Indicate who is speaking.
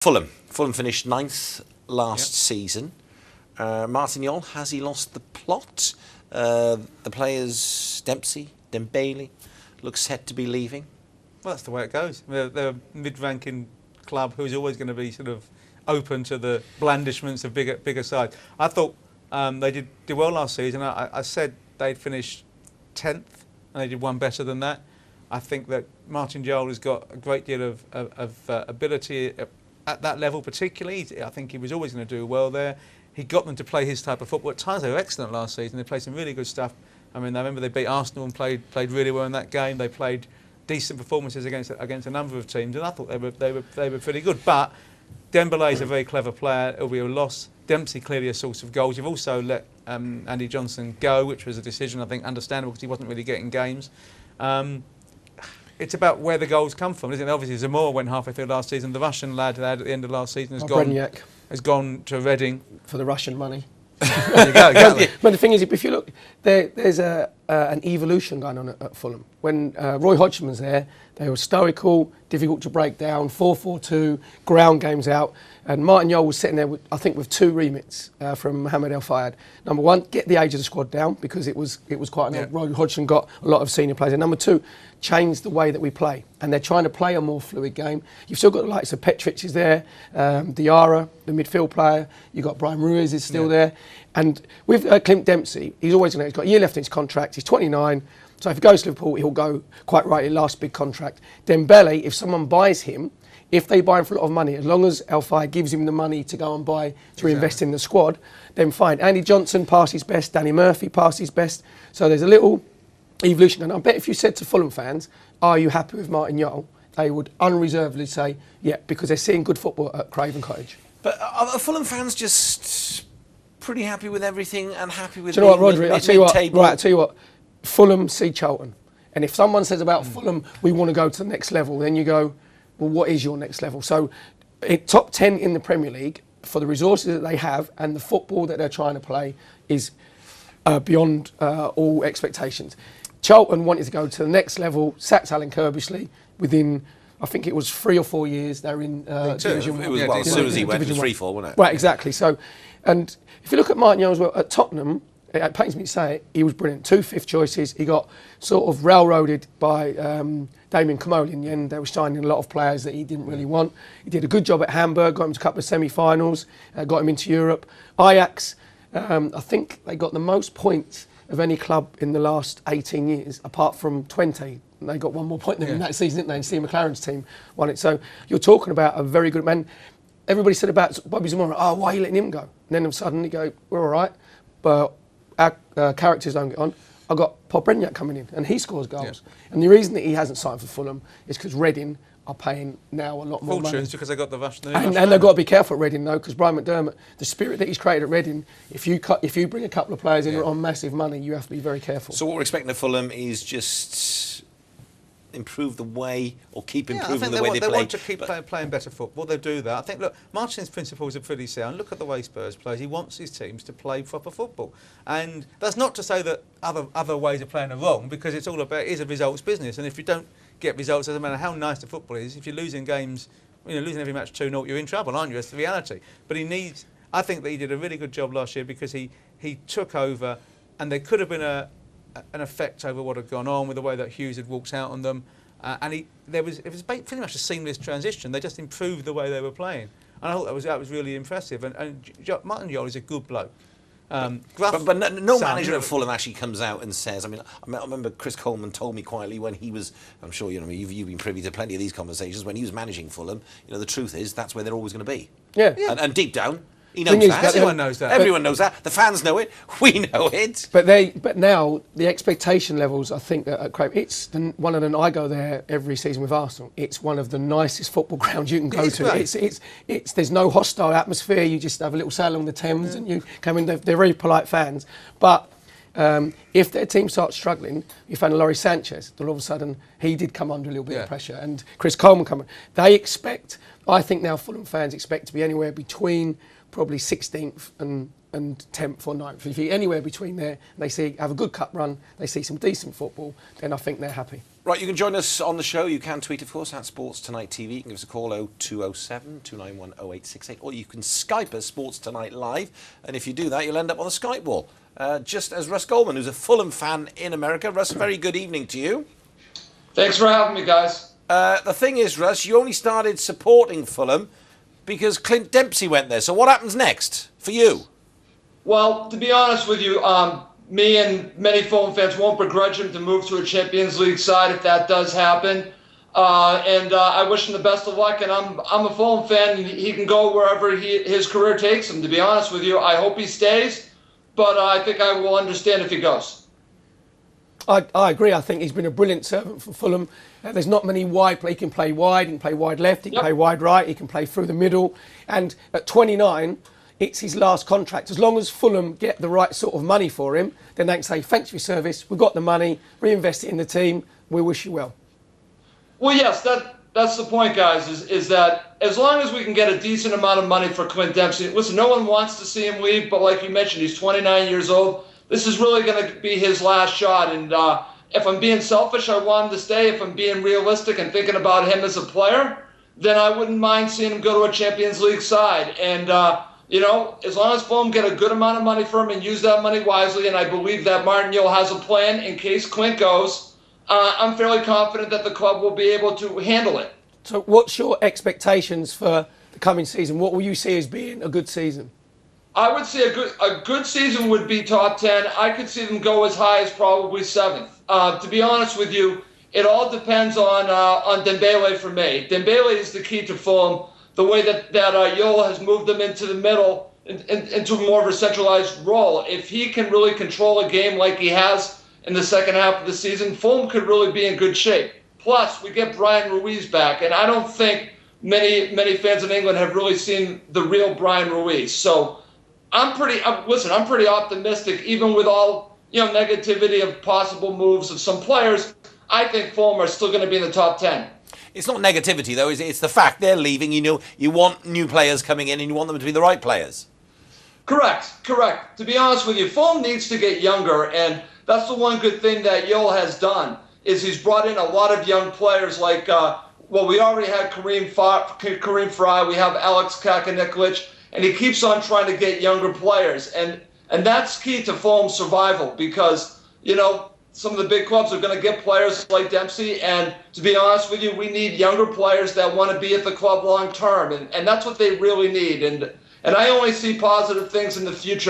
Speaker 1: Fulham finished ninth last season. Martin Jol, has he lost the plot? The players, Dempsey, Dembele, look set to be leaving.
Speaker 2: Well, that's the way it goes. They're a mid-ranking club who's always going to be sort of open to the blandishments of bigger sides. I thought they did well last season. I said they'd finish 10th, and they did one better than that. I think that Martin Jol has got a great deal of ability at that level particularly. I think he was always going to do well there. He got them to play his type of football. At times they were excellent last season. They played some really good stuff. I mean, I remember they beat Arsenal and played really well in that game. They played decent performances against a number of teams, and I thought they were pretty good. But Dembele is a very clever player. It'll be a loss. Dempsey clearly a source of goals. You've also let Andy Johnson go, which was a decision I think understandable because he wasn't really getting games. It's about where the goals come from, isn't it? Obviously, Zamora went halfway through last season. The Russian lad at the end of last season has gone to Reading
Speaker 3: for the Russian money.
Speaker 2: There you go. Exactly.
Speaker 3: But the thing is, if you look, there's an evolution going on at Fulham. When Roy Hodgson was there, they were stoical, difficult to break down, 4-4-2, ground games out. And Martin Jol was sitting there, I think, with two remits from Mohamed El Fayed. Number one, get the age of the squad down because it was quite an old. Roy Hodgson got a lot of senior players. And number two, change the way that we play. And they're trying to play a more fluid game. You've still got the likes of Petric is there, Diarra, the midfield player. You've got Brian Ruiz is still there. And with Clint Dempsey, he's got a year left in his contract. He's 29. So if he goes to Liverpool, he'll go quite rightly last big contract. Dembele, if someone buys him, if they buy him for a lot of money, as long as El Fayed gives him the money to go and buy, to reinvest in the squad, then fine. Andy Johnson passed his best, Danny Murphy passed his best. So there's a little evolution. And I bet if you said to Fulham fans, are you happy with Martin Jol? They would unreservedly say, yeah, because they're seeing good football at Craven Cottage.
Speaker 1: But are Fulham fans just pretty happy with everything and happy with
Speaker 3: Do you know what, Rhodri? I'll tell you what. Fulham see Charlton. And if someone says about Fulham, we want to go to the next level, then you go, well, what is your next level? So, top 10 in the Premier League, for the resources that they have and the football that they're trying to play, is beyond all expectations. Charlton wanted to go to the next level, sacked Alan Kirbishley within, I think it was 3 or 4 years. They're in Division 1.
Speaker 1: It was, as soon as he went, it was 3-4, wasn't it?
Speaker 3: Right, exactly. So, and if you look at Martin Jol as well, at Tottenham, it pains me to say it, he was brilliant. 2 fifth choices. He got sort of railroaded by Damien Comolli in the end. They were signing a lot of players that he didn't really want. He did a good job at Hamburg, got him to a couple of semi-finals, got him into Europe. Ajax, I think they got the most points of any club in the last 18 years, apart from 20. And they got one more point than in that season, didn't they? And Steve McLaren's team won it. So you're talking about a very good man. Everybody said about Bobby Zamora, oh, why are you letting him go? And then all of a sudden you go, we're all right, but our characters don't get on. I've got Paul Brenyak coming in, and he scores goals. Yeah. And the reason that he hasn't signed for Fulham is because Reading are paying now a lot more money.
Speaker 2: Because they got the Russian.
Speaker 3: And they've got to be careful at Reading, though, because Brian McDermott, the spirit that he's created at Reading, if you bring a couple of players in on massive money, you have to be very careful.
Speaker 1: So what we're expecting of Fulham is just improve the way, or keep improving the way they play.
Speaker 2: They want to keep playing better football. They'll do that. I think, look, Martin's principles are pretty sound. Look at the way Spurs plays. He wants his teams to play proper football. And that's not to say that other ways of playing are wrong, because it's all about, it is a results business. And if you don't get results, doesn't matter how nice the football is, if you're losing games, losing every match 2-0, you're in trouble, aren't you? That's the reality. But I think that he did a really good job last year because he took over, and there could have been an effect over what had gone on with the way that Hughes had walked out on them, it was pretty much a seamless transition. They just improved the way they were playing, and I thought that was really impressive. And Martin Jol is a good bloke.
Speaker 1: But no manager at Fulham actually comes out and says. I mean, I remember Chris Coleman told me quietly when he was. I'm sure you've been privy to plenty of these conversations when he was managing Fulham. The truth is that's where they're always going to be.
Speaker 3: Yeah.
Speaker 1: And deep down, he knows that.
Speaker 2: Everyone knows that.
Speaker 1: Everyone knows that. The fans know it. We know it.
Speaker 3: But now the expectation levels, I think at Craven, it's one of the. I go there every season with Arsenal. It's one of the nicest football grounds you can go to.
Speaker 2: Great.
Speaker 3: It's there's no hostile atmosphere. You just have a little sail along the Thames and you come in. They're very polite fans. But if their team starts struggling, you find Laurie Sanchez. Then all of a sudden he did come under a little bit of pressure, and Chris Coleman coming. They expect. I think now Fulham fans expect to be anywhere between probably 16th and 10th or 9th. If you're anywhere between there, they have a good cup run, they see some decent football, then I think they're happy.
Speaker 1: Right, you can join us on the show. You can tweet, of course, at Sports Tonight TV. You can give us a call 0207 291 0868, or you can Skype us, Sports Tonight Live. And if you do that, you'll end up on the Skype wall. Just as Russ Goldman, who's a Fulham fan in America. Russ, very good evening to you.
Speaker 4: Thanks for having me, guys.
Speaker 1: The thing is, Russ, you only started supporting Fulham because Clint Dempsey went there. So what happens next for you?
Speaker 4: Well, to be honest with you, me and many Fulham fans won't begrudge him to move to a Champions League side if that does happen. I wish him the best of luck, and I'm a Fulham fan, and he can go wherever his career takes him, to be honest with you. I hope he stays, but I think I will understand if he goes.
Speaker 3: I agree. I think he's been a brilliant servant for Fulham. There's not many wide play. He can play wide, he can play wide left, he can play wide right, he can play through the middle. And at 29, it's his last contract. As long as Fulham get the right sort of money for him, then they can say, thanks for your service, we've got the money, reinvest it in the team, we wish you well.
Speaker 4: Well, yes, that's the point, guys, is that as long as we can get a decent amount of money for Clint Dempsey, listen, no one wants to see him leave, but like you mentioned, he's 29 years old. This is really going to be his last shot, and if I'm being selfish, I want him to stay. If I'm being realistic and thinking about him as a player, then I wouldn't mind seeing him go to a Champions League side. And as long as Fulham get a good amount of money for him and use that money wisely, and I believe that Martin Jol has a plan in case Clint goes, I'm fairly confident that the club will be able to handle it.
Speaker 3: So what's your expectations for the coming season? What will you see as being a good season?
Speaker 4: I would say a good season would be top 10. I could see them go as high as probably 7th. To be honest with you, it all depends on Dembele for me. Dembele is the key to Fulham. The way that Jol has moved them into the middle, into more of a centralized role. If he can really control a game like he has in the second half of the season, Fulham could really be in good shape. Plus, we get Brian Ruiz back, and I don't think many fans in England have really seen the real Brian Ruiz. So I'm pretty optimistic, even with all negativity of possible moves of some players. I think Fulham are still going to be in the top 10.
Speaker 1: It's not negativity, though, is it? It's the fact they're leaving. You want new players coming in, and you want them to be the right players.
Speaker 4: Correct. To be honest with you, Fulham needs to get younger, and that's the one good thing that Jol has done, is he's brought in a lot of young players like, we already had Kareem Fry, we have Alex Kakaniklic, and he keeps on trying to get younger players. And that's key to Fulham's survival because, some of the big clubs are going to get players like Dempsey. And to be honest with you, we need younger players that want to be at the club long term. And that's what they really need. And I only see positive things in the future.